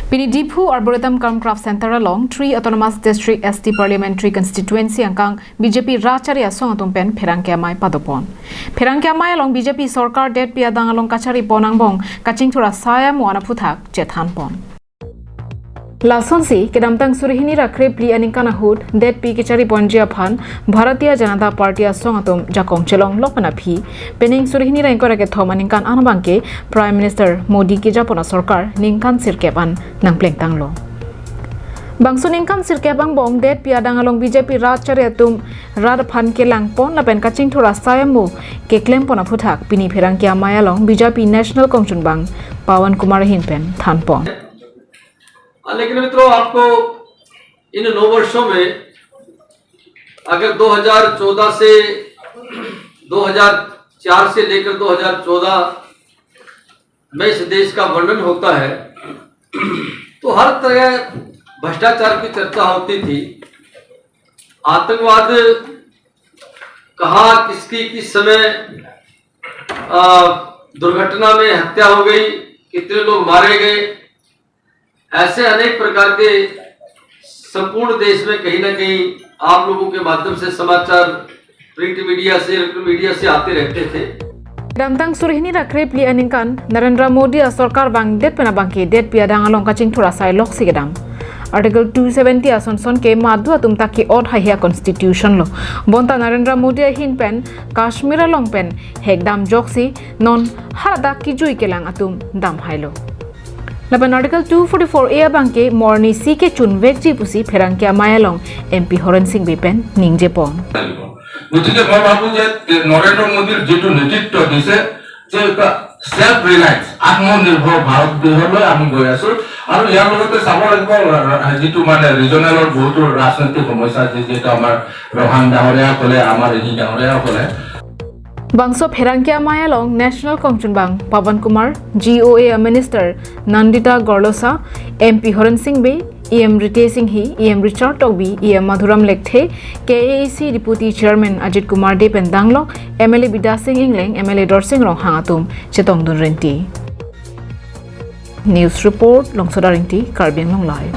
Pini Diphu Arboretum Craft Center along 3 Autonomous District ST Parliamentary Constituency angkang BJP Chari asong atum pen pherangke amei padopon. Pherangke amei along BJP Sorkar det piadang along kachari ponangbong kaching thura saya muana puthak jethan pon. Lasonsi kedamtang surihini rakre pli anikana hud det pi kachari ponjia phan Bharatiya Janata Party asong atum jakong chelong lokana phi pening surihini ra engkora ke thom aninkan anabangke Prime Minister Modi ki japona Sorkar ningkan sirkep an nangpleng tanglo. Bangso ningkan sirkep ang bong det piadang along BJP Chari atum rad phan ke langpon lapen kaching thura sayamu ke klem pona phuthak pini pherangke amei along BJP National Kongchun bang Pawan Kumar hinpen thanpon. लेकिन मित्रों आपको इन 9 वर्षों में अगर 2014 से 2004 से लेकर 2014 में इस देश का वर्णन होता है तो हर तरह भ्रष्टाचार की चर्चा होती थी। आतंकवाद कहाँ किसकी किस समय दुर्घटना में हत्या हो गई, कितने लोग मारे गए, ऐसे अनेक प्रकार के संपूर्ण देश में कहीं ना कहीं आप लोगों के माध्यम से समाचार प्रिंट मीडिया से इलेक्ट्रॉनिक मीडिया से आते रहते थे। Damtang surihini rakre pli aninkan Narendra Modi asorkar bang det pena bangke det piadang along kaching thura sai lok sigedam. Article 270 asonson ke madu atum taki od haya constitution lo. Bonta Narendra Modi hin pen Kashmir along pen hekdam joksi non harada ki jui kelang atum dam hailo. Laban Article 244A bangke morni si ke chunvek ji pusi pherangke amei along MP Horen Singh Bipen ningje pon. গতিকে মই ভাবো যে নৰেন্দ্ৰ মোদীৰ যেটো নেতৃত্ব দিছে যে এটা সেলফ ৰিলায়েন্স আত্মনিৰ্ভৰ ভাৰত গঢ়লৈ আমি গৈ আছো আৰু ইয়াৰ লগতে চাব লাগিব যেটো মানে ৰিজনেলৰ বহুতো ৰাজনৈতিক সমস্যা যেটো আমাৰ ৰহান ডাঙৰীয়া কলে আমাৰ এই ডাঙৰীয়া কলে Bangso pherangke amei along National Kongchun bang Pawan Kumar GOA Minister Nandita Gorlosa MP Horen Singh Be EM Rite Singh Hi EM Richard Togbi EM Madhuram Lekthe KAC Deputy Chairman Ajit Kumar De Pendanglo MLA Bida Singh Ingleng MLA Dor Singh Rong Hangatum Chetong Dun Renti News Report Longsoda Renti Karbiang Long Live